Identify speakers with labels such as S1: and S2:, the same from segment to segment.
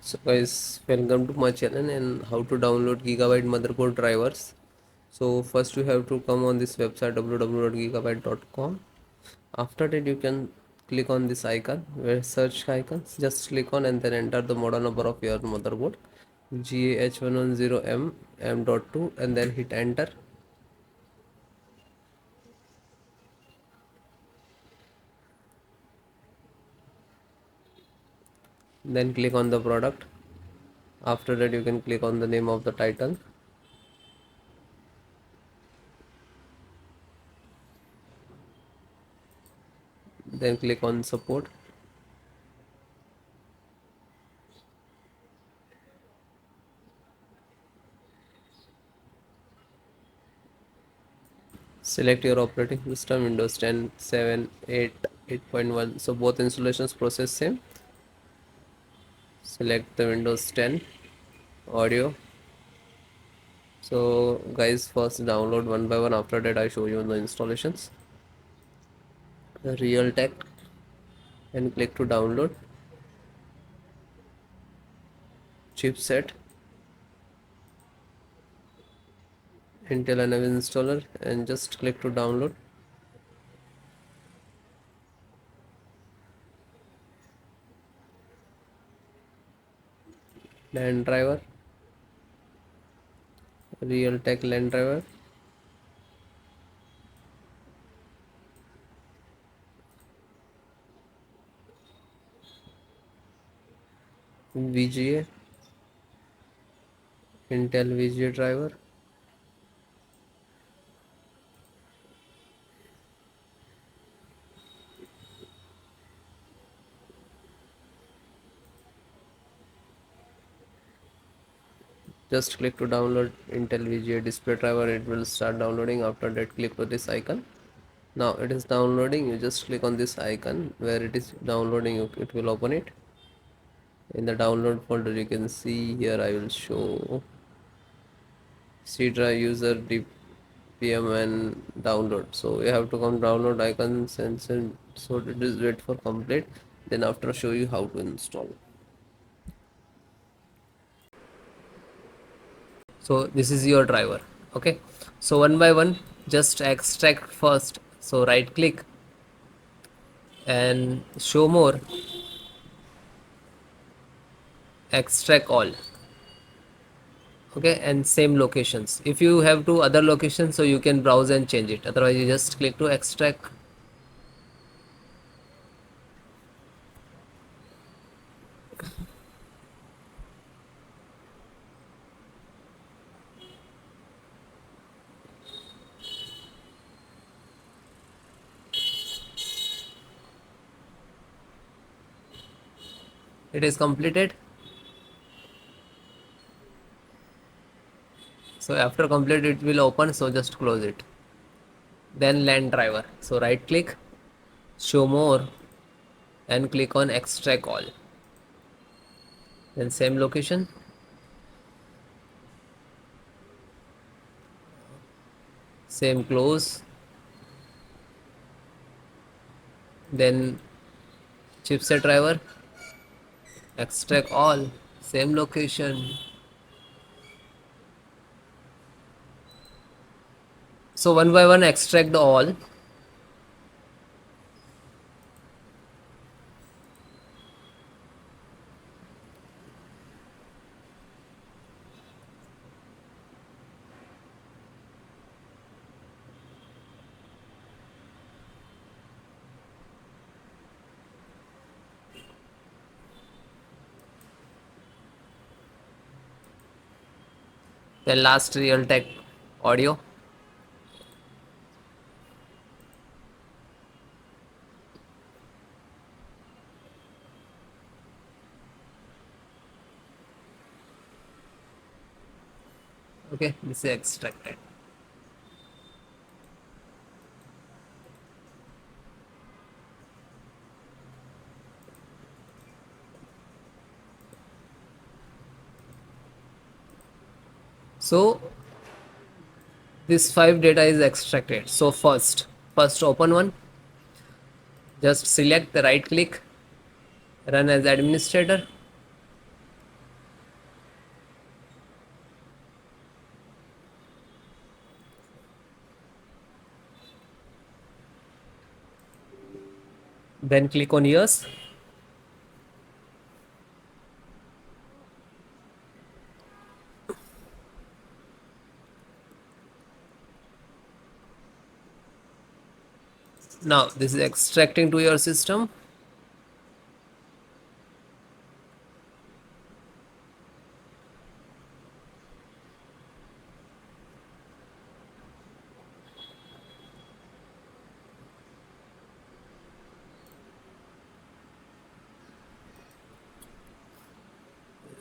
S1: So guys, welcome to my channel and how to download Gigabyte motherboard drivers. So first you have to come on this website www.gigabyte.com. After that you can click on this icon where search icons, just click on and then enter the model number of your motherboard GA-H110M-M.2 and then hit enter. Then click on the product. After that you can click on the name of the title. Then click on support. Select your operating system Windows 10, 7, 8, 8.1. So both installations process same. Select the Windows 10 audio. So guys, first download one by one. After that I show you the installations. Realtek and click to download. Chipset, Intel and installer, and just click to download. LAN driver, Realtek LAN driver, VGA, Intel VGA driver, just click to download Intel VGA display driver. It will start downloading. After that click to this icon. Now it is downloading. You just click on this icon where it is downloading. It will open it. In the download folder you can see here I will show C drive user DPM and download. So you have to come download icons and send. So it is wait for complete. Then after show you how to install. So this is your driver. Okay, so one by one just extract first. So right click and show more, extract all. Okay, and same locations. If you have two other locations, so you can browse and change it. Otherwise you just click to extract. It is completed. So after complete it will open, so just close it. Then LAN driver, so right click, show more, and click on extract all. Then same location, same close. Then chipset driver, extract all, same location. So one by one extract all. Then last Realtek audio. Okay, this is extracted. So this 5 data is extracted. So first open one, just select the right click, run as administrator. Then click on yes. Now this is extracting to your system.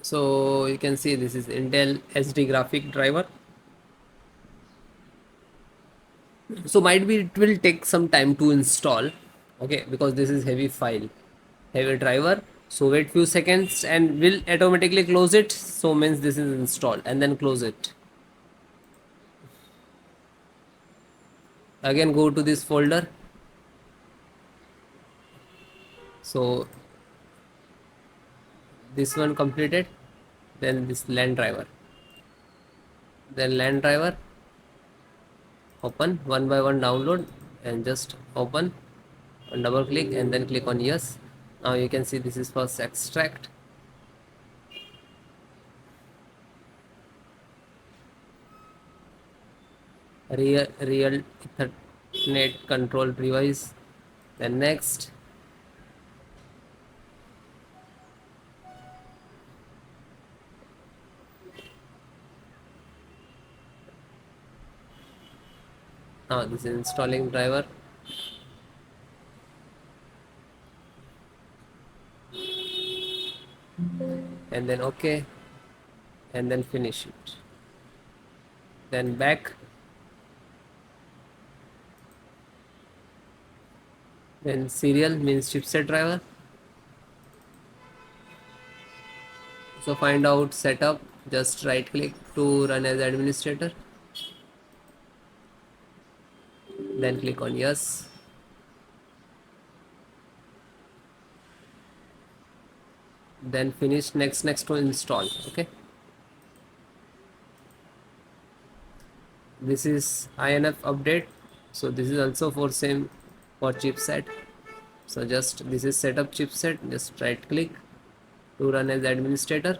S1: So you can see this is Intel SD graphic driver. So might be it will take some time to install, okay, because this is heavy file, heavy driver. So wait few seconds and will automatically close it. So means this is installed, and then close it. Again go to this folder. So this one completed, then this LAN driver, then LAN driver, open one by one, download, and just open and double click and then click on yes. Now you can see this is first extract. Real Ethernet control device. Then next. Now this is installing driver. And then OK, and then finish it. Then back. Then serial means chipset driver. So find out setup, just right click to run as administrator, then click on yes. Then finish, next to install. Okay, this is INF update. So this is also for same for chipset. So just this is setup chipset, just right click to run as administrator,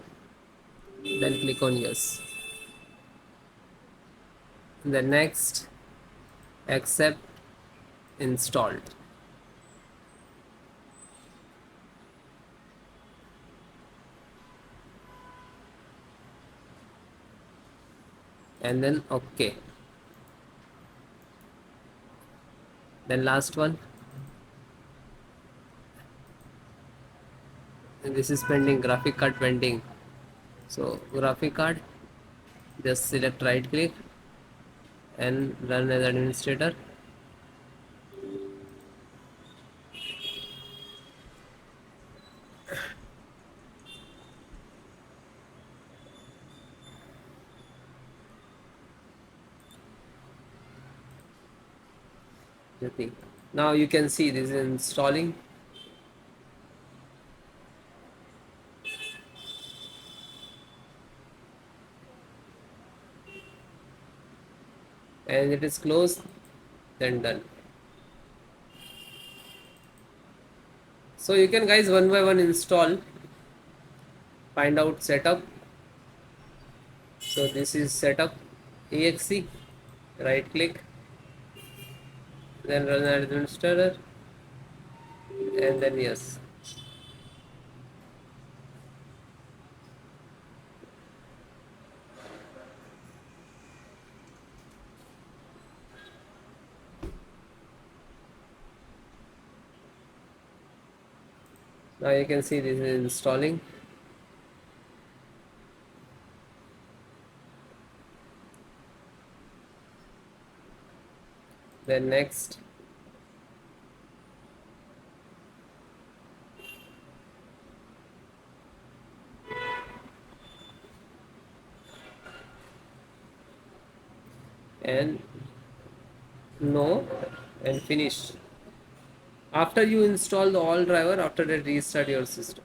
S1: then click on yes. Then next, accept, installed. And then OK. Then last one, and this is pending, graphic card pending. So graphic card, just select right click and run as administrator. Now you can see this is installing. And it is closed, then done. So you can guys one by one install, find out setup. So this is setup exe, right click, then run as administrator, and then yes. Now you can see this is installing. Then next, and no, and finish. After you install the all driver, after that restart your system.